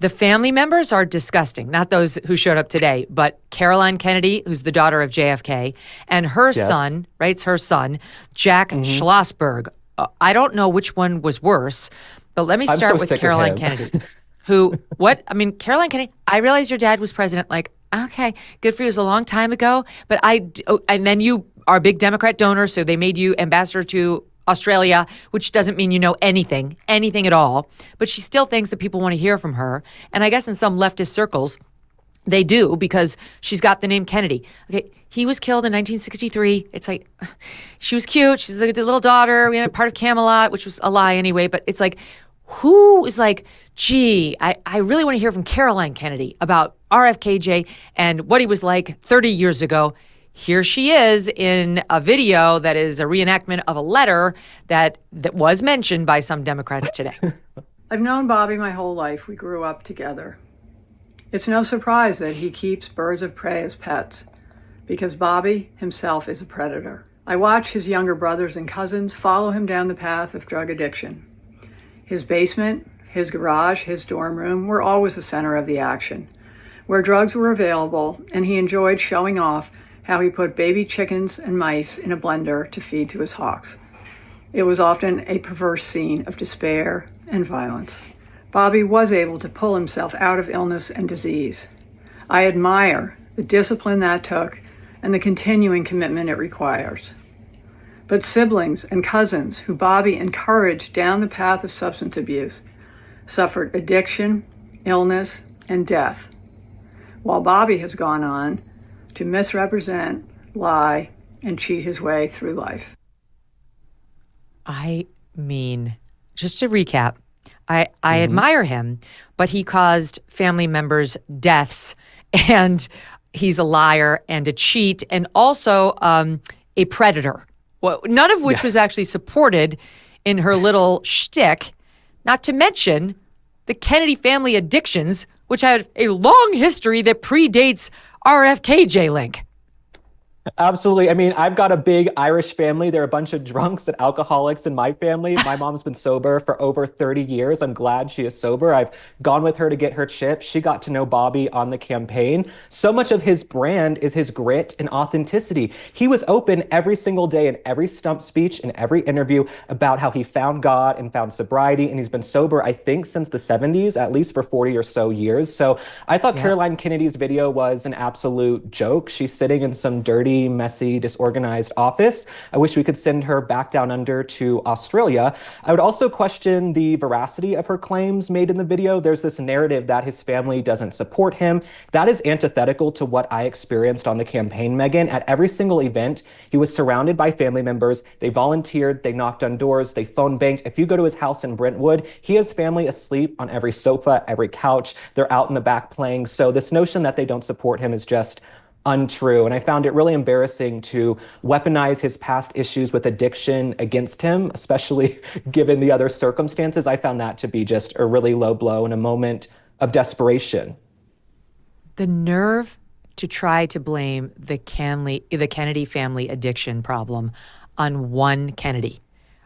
The family members are disgusting, not those who showed up today, but Caroline Kennedy, who's the daughter of JFK, and her son, right? It's her son, Jack Schlossberg. I don't know which one was worse, but let me start with Caroline Kennedy. Caroline Kennedy, I realize your dad was president. Like, okay, good for you. It was a long time ago. But and then you are a big Democrat donor, so they made you ambassador to Australia, which doesn't mean you know anything at all. But she still thinks that people want to hear from her. And I guess in some leftist circles, they do, because she's got the name Kennedy. Okay, he was killed in 1963. It's like, she was cute. She's the little daughter. We had a part of Camelot, which was a lie anyway. But it's like, who is like, gee, I really want to hear from Caroline Kennedy about RFK and what he was like 30 years ago. Here she is in a video that is a reenactment of a letter that was mentioned by some Democrats today. I've known Bobby my whole life. We grew up together. It's no surprise that he keeps birds of prey as pets, because Bobby himself is a predator. I watch his younger brothers and cousins follow him down the path of drug addiction. His basement, his garage, his dorm room were always the center of the action, where drugs were available, and he enjoyed showing off how he put baby chickens and mice in a blender to feed to his hawks. It was often a perverse scene of despair and violence. Bobby was able to pull himself out of illness and disease. I admire the discipline that took and the continuing commitment it requires. But siblings and cousins who Bobby encouraged down the path of substance abuse suffered addiction, illness, and death, while Bobby has gone on to misrepresent, lie, and cheat his way through life. I mean, just to recap, I admire him, but he caused family members deaths, and he's a liar and a cheat, and also a predator. Well, none of which was actually supported in her little shtick, not to mention the Kennedy family addictions, which have a long history that predates RFK Link. Absolutely. I mean, I've got a big Irish family. There are a bunch of drunks and alcoholics in my family. My mom's been sober for over 30 years. I'm glad she is sober. I've gone with her to get her chips. She got to know Bobby on the campaign. So much of his brand is his grit and authenticity. He was open every single day in every stump speech and every interview about how he found God and found sobriety. And he's been sober, I think, since the 70s, at least for 40 or so years. So I thought Caroline Kennedy's video was an absolute joke. She's sitting in some dirty, messy, disorganized office. I wish we could send her back down under to Australia. I would also question the veracity of her claims made in the video. There's this narrative that his family doesn't support him. That is antithetical to what I experienced on the campaign, Megyn. At every single event, he was surrounded by family members. They volunteered, they knocked on doors, they phone banked. If you go to his house in Brentwood, he has family asleep on every sofa, every couch. They're out in the back playing. So this notion that they don't support him is just untrue. And I found it really embarrassing to weaponize his past issues with addiction against him, especially given the other circumstances. I found that to be just a really low blow and a moment of desperation. The nerve to try to blame the Kennedy family addiction problem on one Kennedy.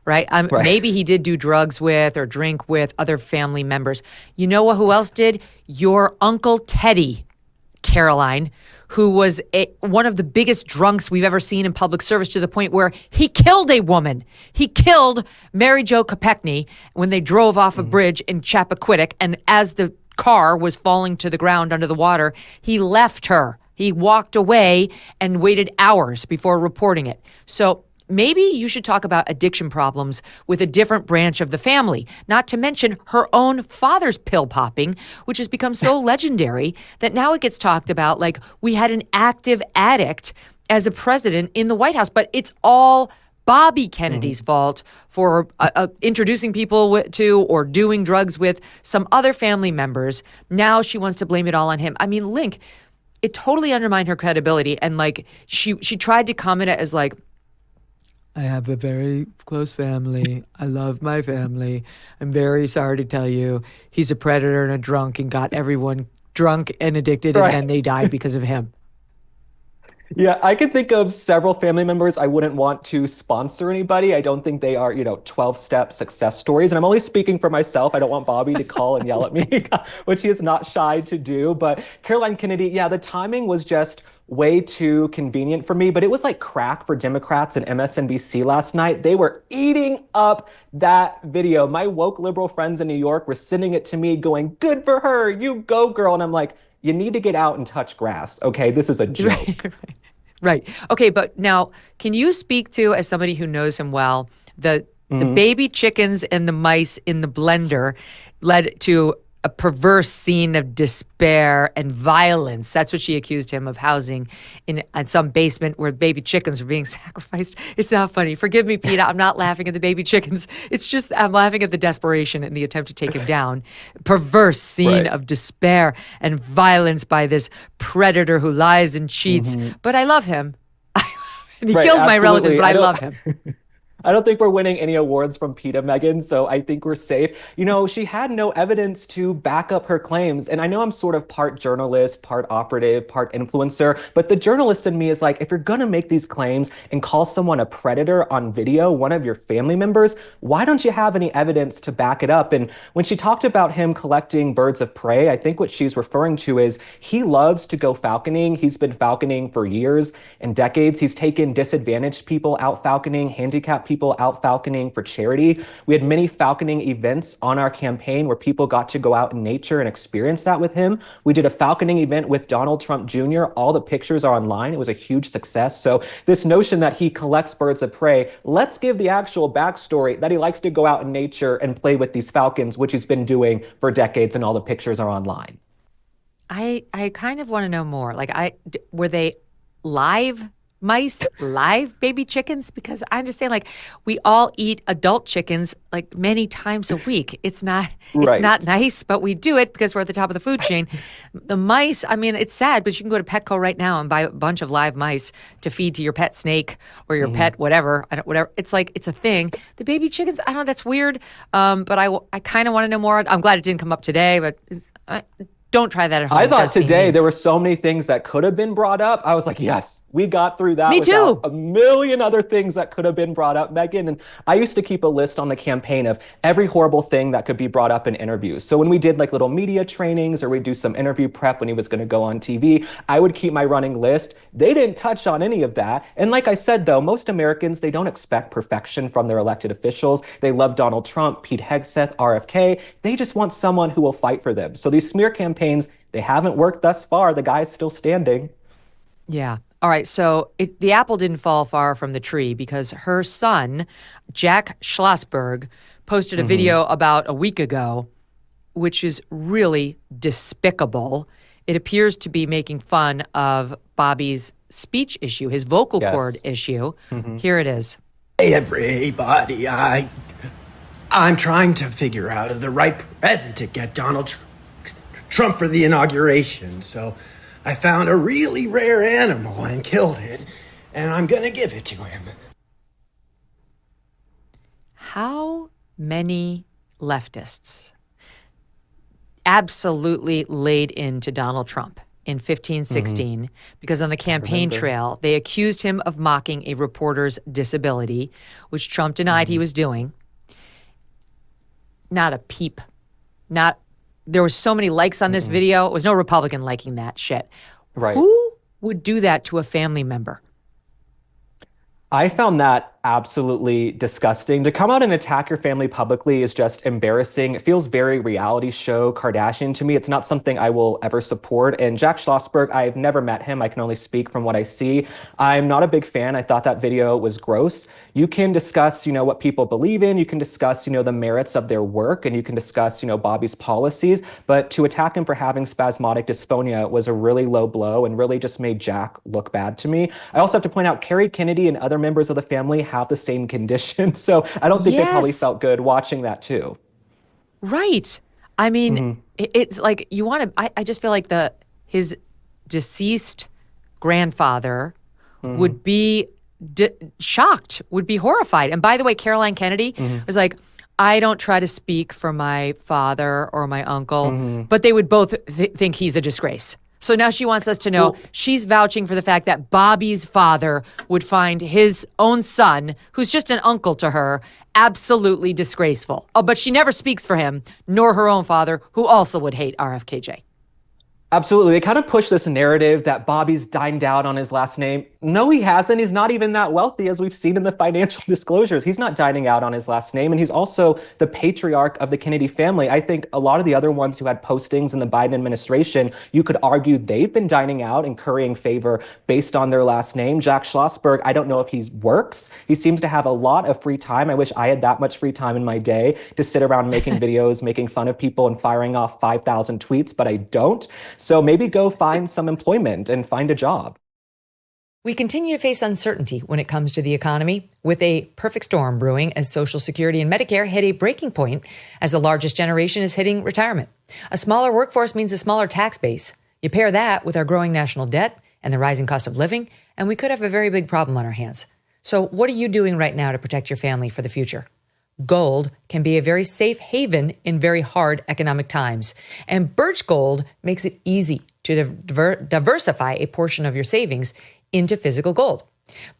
Right? Maybe he did do drugs with or drink with other family members. You know who else did? Your Uncle Teddy, Caroline, who was one of the biggest drunks we've ever seen in public service, to the point where he killed a woman. He killed Mary Jo Kopechne when they drove off a bridge in Chappaquiddick, and as the car was falling to the ground under the water, he left her. He walked away and waited hours before reporting it. So maybe you should talk about addiction problems with a different branch of the family, not to mention her own father's pill popping, which has become so legendary that now it gets talked about like we had an active addict as a president in the White House. But it's all Bobby Kennedy's fault for introducing people to or doing drugs with some other family members. Now she wants to blame it all on him. I mean, Link, it totally undermined her credibility. And like she tried to comment it as like, I have a very close family. I love my family. I'm very sorry to tell you he's a predator and a drunk and got everyone drunk and addicted, and then they died because of him. Yeah, I can think of several family members I wouldn't want to sponsor anybody. I don't think they are, 12-step success stories. And I'm only speaking for myself. I don't want Bobby to call and yell at me, which he is not shy to do. But Caroline Kennedy, yeah, the timing was just way too convenient for me. But it was like crack for Democrats and MSNBC last night. They were eating up that video. My woke liberal friends in New York were sending it to me going, good for her, you go, girl. And I'm like, you need to get out and touch grass. Okay, this is a joke. Right. Okay, but now, can you speak to, as somebody who knows him well, the baby chickens and the mice in the blender led to a perverse scene of despair and violence. That's what she accused him of housing in some basement where baby chickens were being sacrificed. It's not funny. Forgive me, Pete. I'm not laughing at the baby chickens. It's just I'm laughing at the desperation and the attempt to take him down. Perverse scene of despair and violence by this predator who lies and cheats. But I love him. And he kills my relatives, but I love him. I don't think we're winning any awards from PETA, Megyn, so I think we're safe. She had no evidence to back up her claims. And I know I'm sort of part journalist, part operative, part influencer, but the journalist in me is like, if you're going to make these claims and call someone a predator on video, one of your family members, why don't you have any evidence to back it up? And when she talked about him collecting birds of prey, I think what she's referring to is he loves to go falconing. He's been falconing for years and decades. He's taken disadvantaged people out falconing, handicapped people out falconing for charity. We had many falconing events on our campaign where people got to go out in nature and experience that with him. We did a falconing event with Donald Trump Jr. All the pictures are online. It was a huge success. So this notion that he collects birds of prey, let's give the actual backstory that he likes to go out in nature and play with these falcons, which he's been doing for decades, and all the pictures are online. I kind of want to know more. Were they live mice, live baby chickens? Because I understand, we all eat adult chickens many times a week. It's not nice, but we do it because we're at the top of the food chain. The mice, it's sad, but you can go to Petco right now and buy a bunch of live mice to feed to your pet snake or your pet whatever. It's it's a thing. The baby chickens, I don't know, that's weird. But I kind of want to know more. I'm glad it didn't come up today, but don't try that at home. I thought today there were so many things that could have been brought up. I was like, yes, we got through that. Me too. A million other things that could have been brought up, Megyn. And I used to keep a list on the campaign of every horrible thing that could be brought up in interviews. So when we did little media trainings or we'd do some interview prep when he was going to go on TV, I would keep my running list. They didn't touch on any of that. And like I said, though, most Americans, they don't expect perfection from their elected officials. They love Donald Trump, Pete Hegseth, RFK. They just want someone who will fight for them. So these smear campaigns, they haven't worked thus far. The guy's still standing. Yeah. All right. So the apple didn't fall far from the tree because her son, Jack Schlossberg, posted a video about a week ago, which is really despicable. It appears to be making fun of Bobby's speech issue, his vocal cord issue. Here it is. Hey, everybody. I'm trying to figure out the right present to get Donald Trump for the inauguration. So I found a really rare animal and killed it, and I'm going to give it to him. How many leftists absolutely laid into Donald Trump in 15-16 because on the campaign trail, they accused him of mocking a reporter's disability, which Trump denied he was doing. Not a peep. There were so many likes on this video. It was no Republican liking that shit. Right. Who would do that to a family member? I found that absolutely disgusting. To come out and attack your family publicly is just embarrassing. It feels very reality show Kardashian to me. It's not something I will ever support. And Jack Schlossberg, I've never met him. I can only speak from what I see. I'm not a big fan. I thought that video was gross. You can discuss, what people believe in. You can discuss, the merits of their work, and you can discuss, Bobby's policies. But to attack him for having spasmodic dysphonia was a really low blow and really just made Jack look bad to me. I also have to point out Kerry Kennedy and other members of the family have the same condition. So I don't think they probably felt good watching that too. Right. I mean, it's like you want to, I just feel like his deceased grandfather would be shocked, would be horrified. And by the way, Caroline Kennedy was like, I don't try to speak for my father or my uncle, but they would both think he's a disgrace. So now she wants us to know she's vouching for the fact that Bobby's father would find his own son, who's just an uncle to her, absolutely disgraceful. Oh, but she never speaks for him, nor her own father, who also would hate RFKJ. Absolutely. They kind of push this narrative that Bobby's dined out on his last name. No, he hasn't. He's not even that wealthy, as we've seen in the financial disclosures. He's not dining out on his last name. And he's also the patriarch of the Kennedy family. I think a lot of the other ones who had postings in the Biden administration, you could argue they've been dining out and currying favor based on their last name. Jack Schlossberg, I don't know if he works. He seems to have a lot of free time. I wish I had that much free time in my day to sit around making videos, making fun of people and firing off 5,000 tweets, but I don't. So maybe go find some employment and find a job. We continue to face uncertainty when it comes to the economy, with a perfect storm brewing as Social Security and Medicare hit a breaking point as the largest generation is hitting retirement. A smaller workforce means a smaller tax base. You pair that with our growing national debt and the rising cost of living, and we could have a very big problem on our hands. So what are you doing right now to protect your family for the future? Gold can be a very safe haven in very hard economic times, and Birch Gold makes it easy to diversify a portion of your savings into physical gold.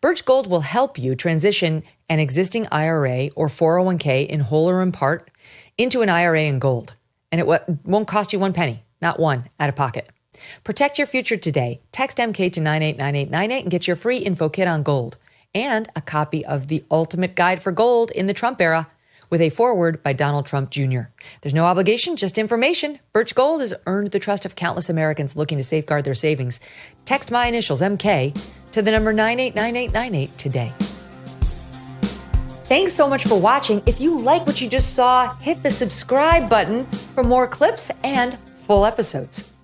Birch Gold will help you transition an existing IRA or 401k in whole or in part into an IRA in gold, and it won't cost you one penny, not one, out of pocket. Protect your future today. Text MK to 989898 and get your free info kit on gold and a copy of The Ultimate Guide for Gold in the Trump Era with a foreword by Donald Trump Jr. There's no obligation, just information. Birch Gold has earned the trust of countless Americans looking to safeguard their savings. Text my initials, MK, to the number 989898 today. Thanks so much for watching. If you like what you just saw, hit the subscribe button for more clips and full episodes.